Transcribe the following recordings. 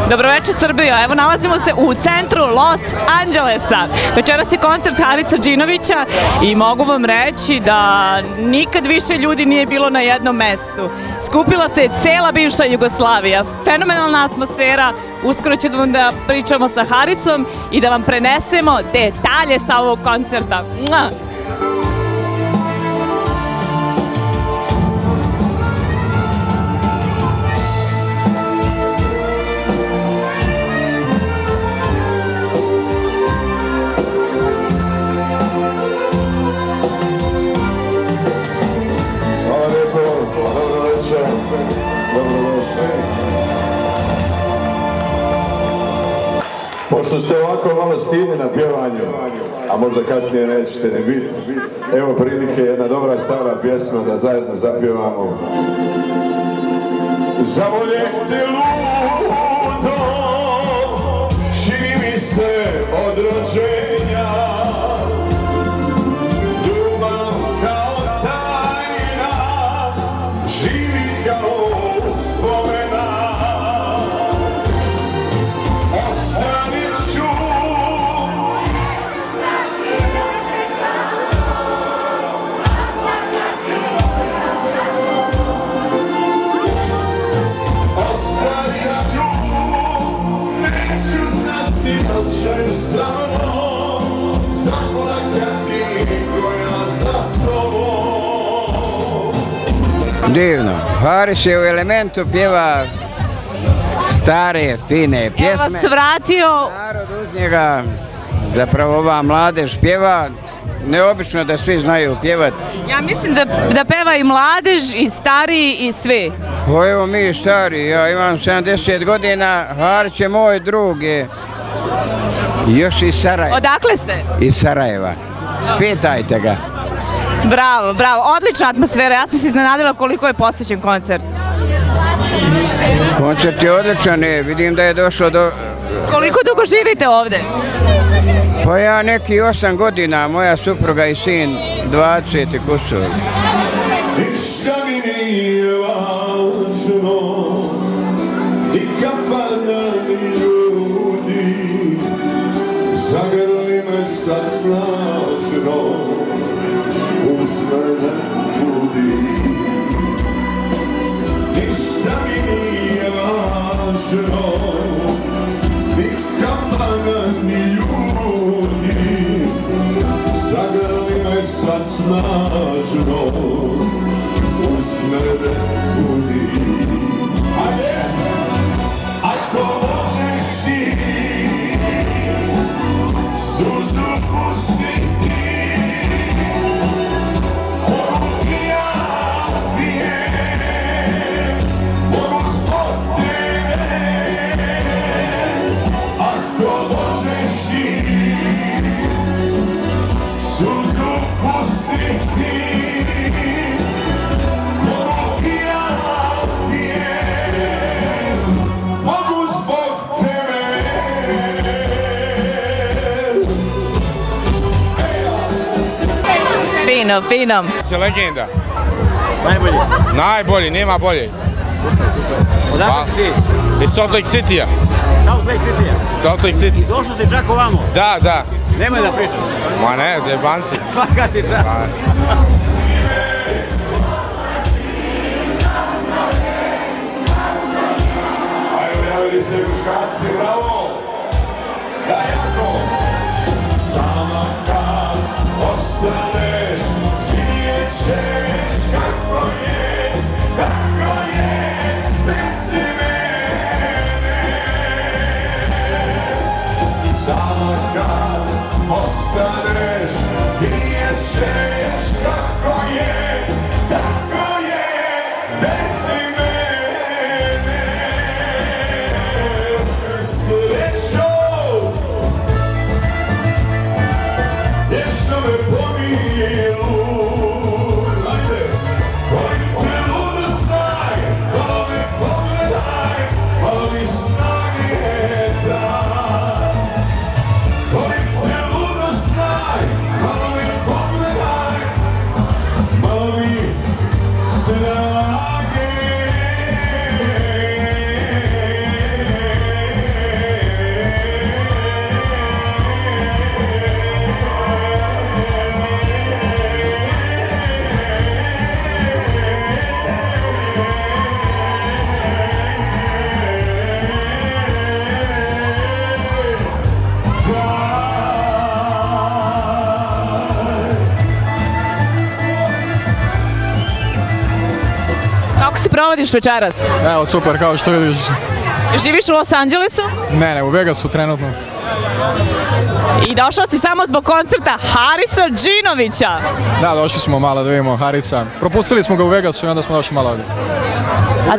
Dobroveče Srbijo, evo nalazimo se u centru Los Angelesa. Večeras je koncert Hariса Đinovića i mogu vam reći da nikad više ljudi nije bilo na jednom mestu. Skupila se cela bivša Jugoslavija, fenomenalna atmosfera, uskoro ćemo da pričamo sa Harisom i da vam prenesemo detalje sa ovog koncerta. Pošto ste ovako malo stidni na pjevanju, a možda kasnije nećete ni biti, evo prilike, jedna dobra stara pjesma da zajedno zapjevamo. Zavoljete ludo, čini mi se od rođenja, ljubav kao tajna, živi kao spomena. Divno. Haris je u Elementu pjeva stare, fine pjesme. Ja vas vratio. Narod uz njega, zapravo ova mladež pjeva. Neobično da svi znaju pjevat. Ja mislim da peva i mladež, i stariji, i svi. Pa evo mi stari, ja imam 70 godina, Haris je moj drug, je još iz Sarajeva. Odakle ste? Iz Sarajeva. Pitajte ga. Bravo, bravo, odlična atmosfera, ja sam se iznenadila koliko je posjećen koncert. Koncert je odličan, vidim da je došlo do... Koliko dugo živite ovdje? Pa ja neki 8 godina, moja supruga i sin 20 kusur. Ništa mi nije važno, ni kampanja, ni ljudi, zagrli me sad snažno, uz mene budi. Ništa mi nije važno, ni kampanja, ni ljudi, zagrli me sad snažno, uz mene budi. Ajde, ako možeš ti suzu pustiti, mogu ja pijem, mogu zbog tebe. Ako možeš ti suzu pustiti, mogu ja pijem, mogu zbog tebe. Fino, fino. Se legenda. Najbolji. Najbolji, nema bolje. Odakle si ti? Iz Salt Lake City-a. Salt Lake City-a. Salt Lake City. Došao si čak ovamo. Da. Nemoj da pričam. Ma ne, zajebanci. Svaka ti čast. Ajde, javili se muškarci, bravo! Da, jako! Sama kad ostaneš, vidjet ćeš kako je bez mene. Sama kad ostaneš, vidjet ćeš kako je bez mene. Srećo, vječno me pominje lud. Ajde, koji te ludost daj, malo me pogledaj, malo mi snage daj. Koji te ludost daj, malo me pogledaj, provodiš večeras? Evo, super, kao što vidiš. Živiš u Los Angelesu? Ne, u Vegasu trenutno. I došao si samo zbog koncerta Harisa Džinovića. Da, došli smo malo da vidimo Harisa. Propustili smo ga u Vegasu i onda smo došli malo ovdje. A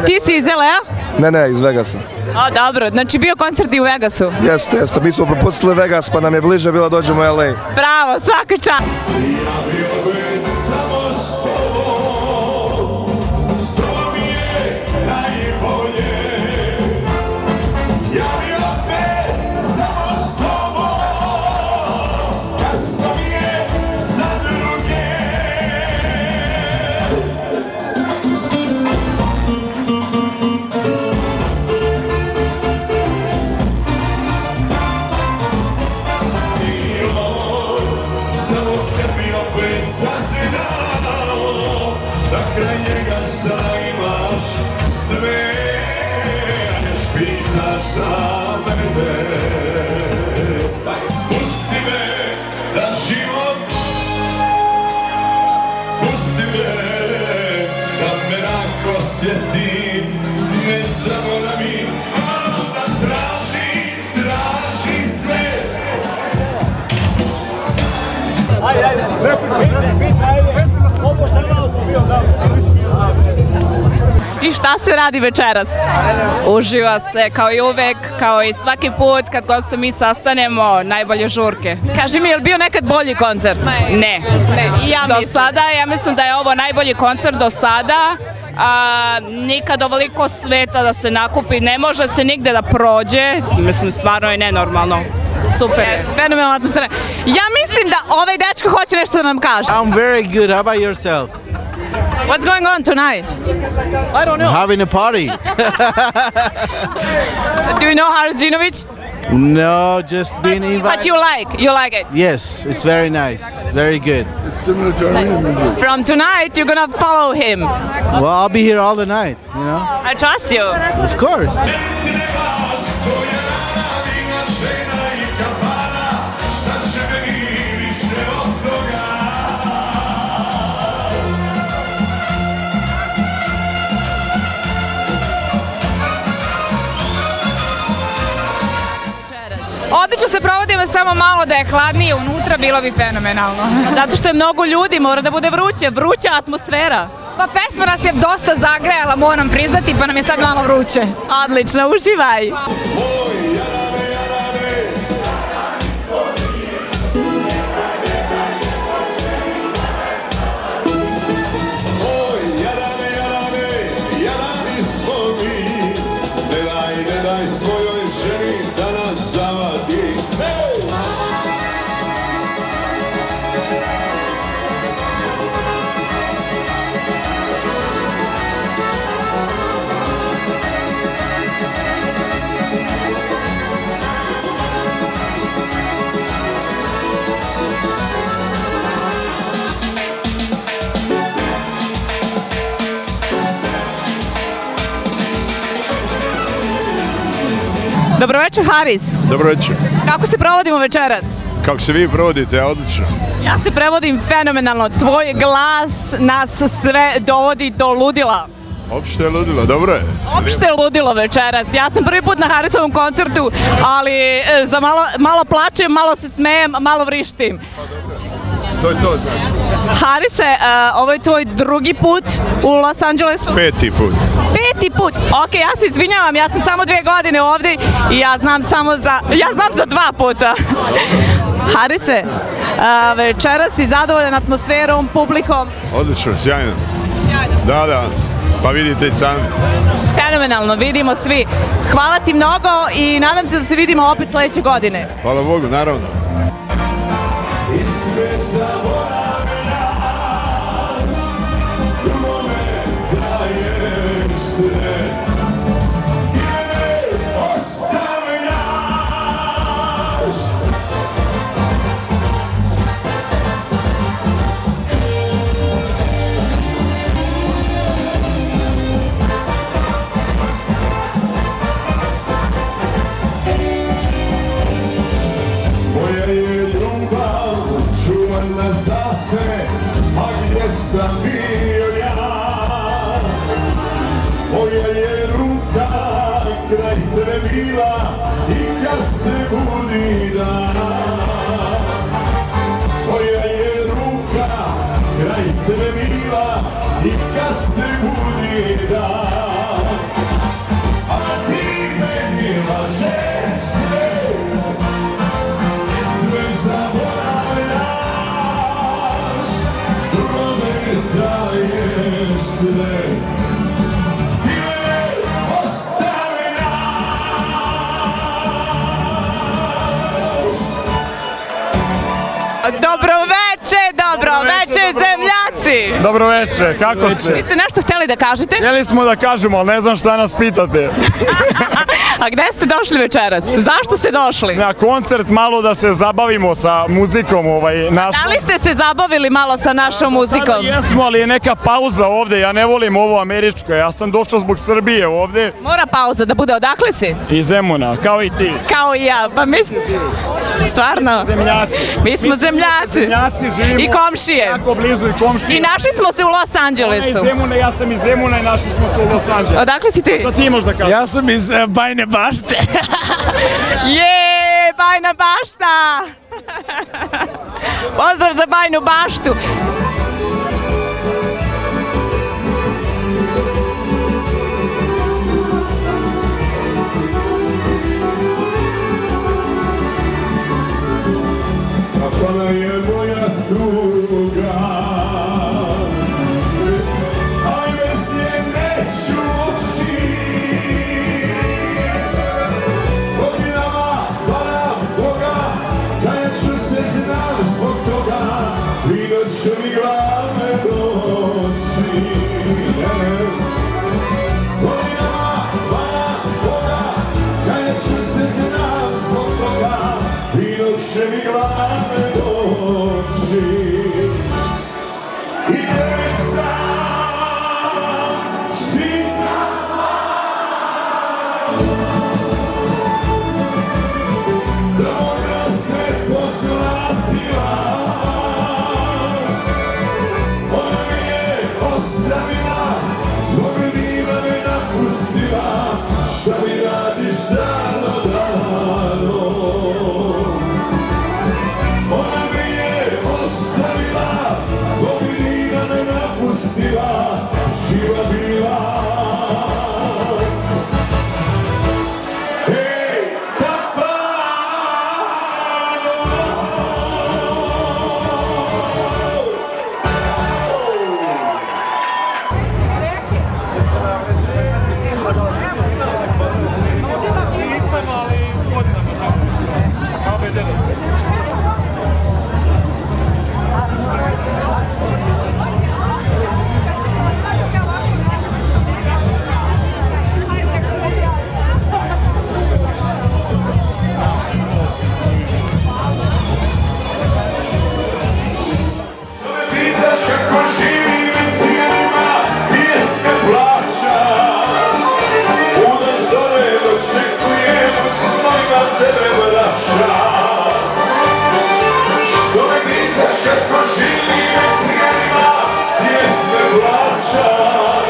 ti si iz LA? Ne, iz Vegasa. A, dobro, znači bio koncert i u Vegasu. Jeste, mi smo propustili Vegas pa nam je bliže bilo dođemo u LA. Bravo, svaka čast. I šta se radi večeras? Uživa se kao i uvek, kao i svaki put kad god se mi sastanemo, najbolje žurke. Kaži mi, je li bio nekad bolji koncert? Ne. I ja Do mislim. sada, ja mislim da je ovo najbolji koncert do sada. Nikad ovoliko sveta da se nakupi, ne može se nigde da prođe. Mislim, stvarno je nenormalno. Super je. Fenomenalna atmosfera. Ja mislim da ovaj dečko hoće nešto da nam kaže. I'm very good. How about yourself? What's going on tonight? I don't know. Having a party. Do you know Haris Džinović? No, just being invited. But you like it. Yes, it's very nice. Very good. From tonight, you're gonna follow him. Well, I'll be here all the night, you know? I trust you. Of course. Odlično se provodimo, samo malo da je hladnije unutra, bilo bi fenomenalno. Zato što je mnogo ljudi, mora da bude vruća atmosfera. Pa pesma nas je dosta zagrejala, moram priznati, pa nam je sad malo vruće. Odlično, uživaj. Dobro večer, Haris. Dobro večer. Kako se provodimo večeras? Kako se vi provodite, odlično. Ja se prevodim fenomenalno. Tvoj glas nas sve dovodi do ludila. Opšte je ludilo, dobro je. Opšte ludilo večeras. Ja sam prvi put na Harisovom koncertu, ali za malo plačem, malo se smejem, malo vrištim. To je to, znači. Harise, ovo je tvoj drugi put u Los Angelesu? 5. put. 5. put? Ok, ja se izvinjavam, ja sam samo 2 godine ovdje i ja znam za 2 puta. Harise, večeras si zadovoljan atmosferom, publikom? Odlično, sjajno. Da, pa vidite i sami. Fenomenalno, vidimo svi. Hvala ti mnogo i nadam se da se vidimo opet sljedeće godine. Hvala Bogu, naravno. Sam bio ja, moja je ruka kraj tebe bila i kad se budi dan. Moja je ruka kraj tebe bila i kad se budi dan. A ti meni lažeš sve, sve zaboravljaš, prometuješ sve. Dobro veče, zemljaci! Dobro veče, kako ste? Vi ste nešto htjeli da kažete? Htjeli smo da kažemo, ali ne znam šta nas pitate. A gde ste došli večeras? Zašto ste došli? Na koncert malo da se zabavimo sa muzikom našom. Da li ste se zabavili malo sa našom muzikom? Sada jesmo, ali je neka pauza ovde, ja ne volim ovo američko, ja sam došao zbog Srbije ovde. Mora pauza da bude, odakle si? Iz Zemuna, kao i ti. Kao i ja, pa mislim... Stvarno? Zemljaci. Mi smo zemljaci. Zemljaci, živimo. I komšije. Tako blizu i komšije. I našli smo se u Los Angelesu. Ona iz Zemuna, ja sam iz Zemuna i našli smo se u Los Angelesu. Odakle si ti? Šta ti možda kažeš? Ja sam iz Bajne Bašte. Je, Bajna Bašta! Pozdrav za Bajnu Baštu! Ona je moja tuga, aj bez nje neću oći. Godinama varam Boga, kad ću se znam zbog toga, vino će mi glave doći. Godinama varam Boga, kad ću se znam zbog toga, vino će mi glave doći. I tebi sam si dobro se poslatila, ona mi je ostavila, svog diva me napustila, šta mi radiš dano dano. Ona me je ostavila, zbog nina me napustila, živa bila. Hej, papano! Pitaš kako živim i cijenima pjesme plaćam, puno zore dočekujem u snojima tebe vraćam. Što me pitaš kako živim i cijenima pjesme plaćam,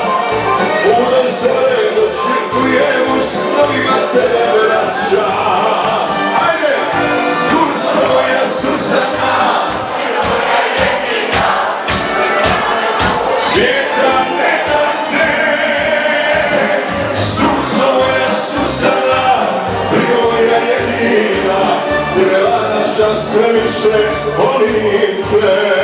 puno zore dočekujem u snojima tebe vraćam. Ajde, suzo moja Suzana, svijeta ne dace, suzo moja Suzana, moja jedina, treba naša sve više volim te.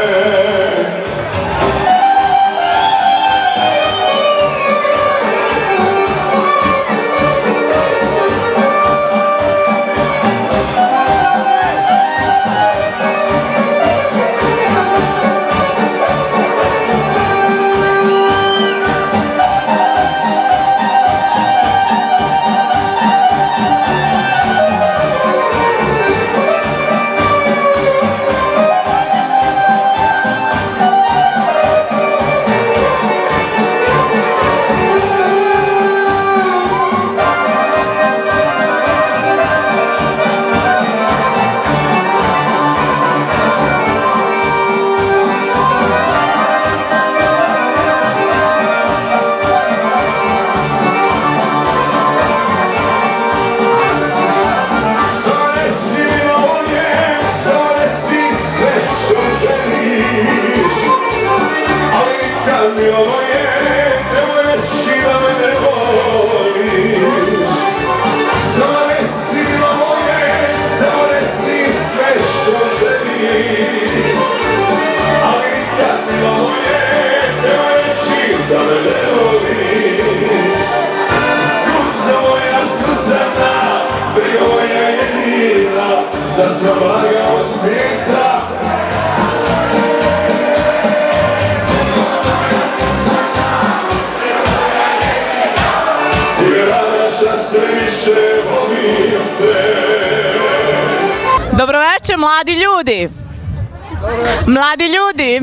za slagao svijeta. Ti radaša sve više volim te. Dobro večer, mladi ljudi. Mladi ljudi.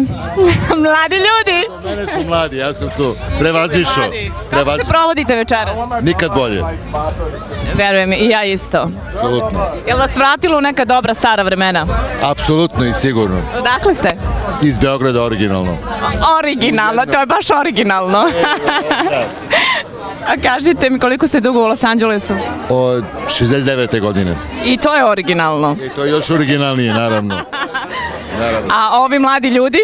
Mladi ljudi. Mene su mladi, ja sam tu prevazišao. Kako se provodite večeras? Nikad bolje, Verujem, i ja isto. apsolutno. Jel vas vratilo u neka dobra stara vremena? Apsolutno i sigurno. Odakle ste? Iz Beograda originalno. Originalno, to je baš originalno. A kažite mi koliko ste dugo u Los Angelesu? Od 69. godine. I to je originalno. I to je još originalnije, naravno. A ovi mladi ljudi?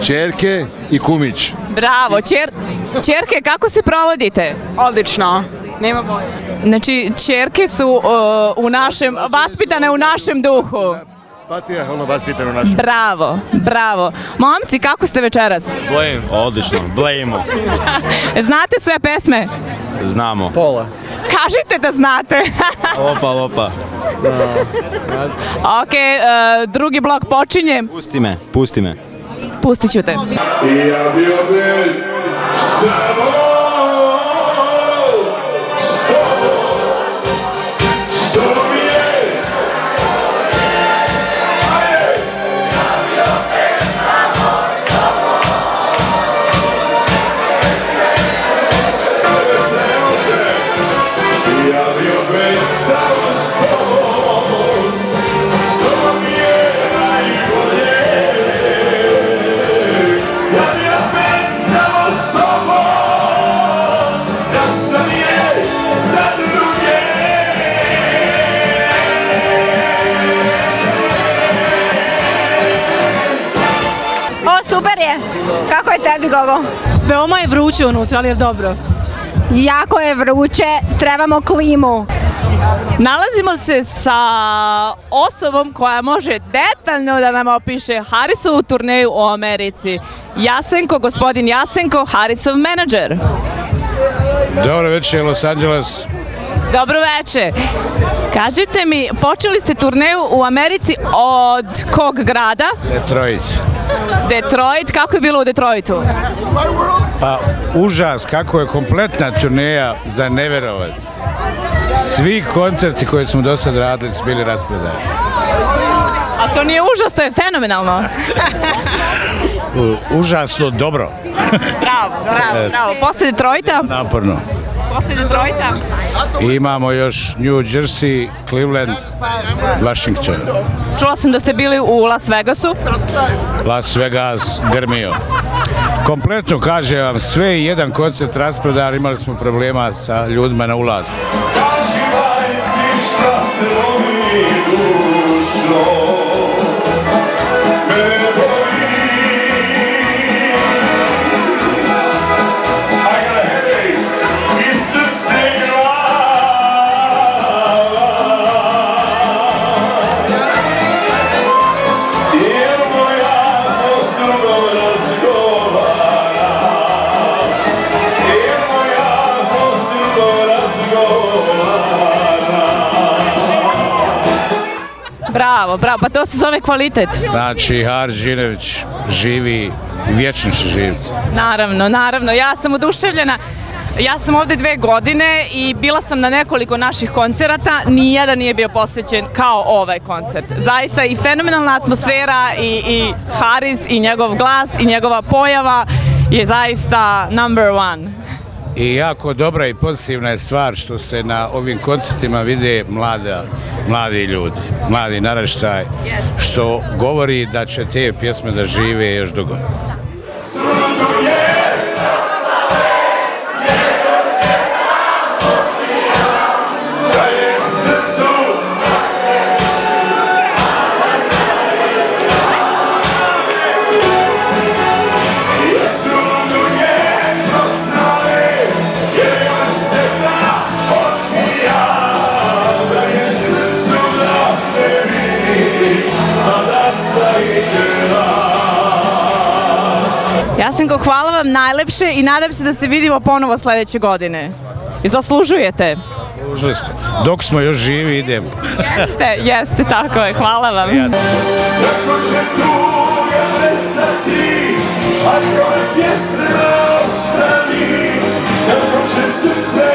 Čerke i kumić. Bravo, čerke, kako se provodite? Odlično, nema bolje. Znači, čerke su vaspitane u našem duhu. Patija, ono vaspitano naše. Bravo, bravo. Momci, kako ste večeras? Blame, odlično, blejimo. Znate sve pesme? Znamo. Pola. Kažite da znate. Opa. Ok, drugi blok počinje. Pusti me. Pustit ću te. I ja bio bi samo što mi je. Ja bio bi samo što mi je najbolje. Ja bio bi samo s tobom, jasno mi je za druge. O, super je. Kako je tebi, Gogo? Veoma je vruće unutra, ali je dobro. Jako je vruće, trebamo klimu. Nalazimo se sa osobom koja može detaljno da nam opiše Harisovu turneju u Americi. Jasenko, gospodin Jasenko, Harisov menadžer. Dobro večer, Los Angeles. Dobro večer. Kažite mi, počeli ste turneju u Americi od kog grada? Detroit. Detroit, kako je bilo u Detroitu? Pa užas, kako je kompletna turneja za neverovat. Svi koncerti koje smo do sad radili su bili raspredani. A to nije užas, to je fenomenalno. Užasno dobro. Bravo. Posle Detroita? Naporno. Posle Detroita? I imamo još New Jersey, Cleveland, Washington. Čula sam da ste bili u Las Vegasu. Las Vegas, grmio. Kompletno, kažem vam, sve i jedan koncert rasprodan, imali smo problema sa ljudima na ulazu. Živaj si šta te voli dušno, mene boli. A ja herej i srce i glava, jer moja postrugom razgovara, jer moja postrugom razgovara. Bravo, pa to se zove kvalitet. Znači, Haris Džinović živi, vječno će živjeti. Naravno, ja sam oduševljena. Ja sam ovde 2 godine i bila sam na nekoliko naših koncerata, nijedan nije bio posvećen kao ovaj koncert. Zaista i fenomenalna atmosfera i Haris i njegov glas i njegova pojava je zaista number one. I jako dobra i pozitivna je stvar što se na ovim koncertima vide mladi ljudi, mladi naraštaj, što govori da će te pjesme da žive još dugo. Jasenko, hvala vam najlepše i nadam se da se vidimo ponovo sledeće godine. I zaslužujete. dužnost. Dok smo još živi, idemo. Jeste, tako je. Hvala vam. Kako će tuga prestati, ako je pjesma ostani, kako će srce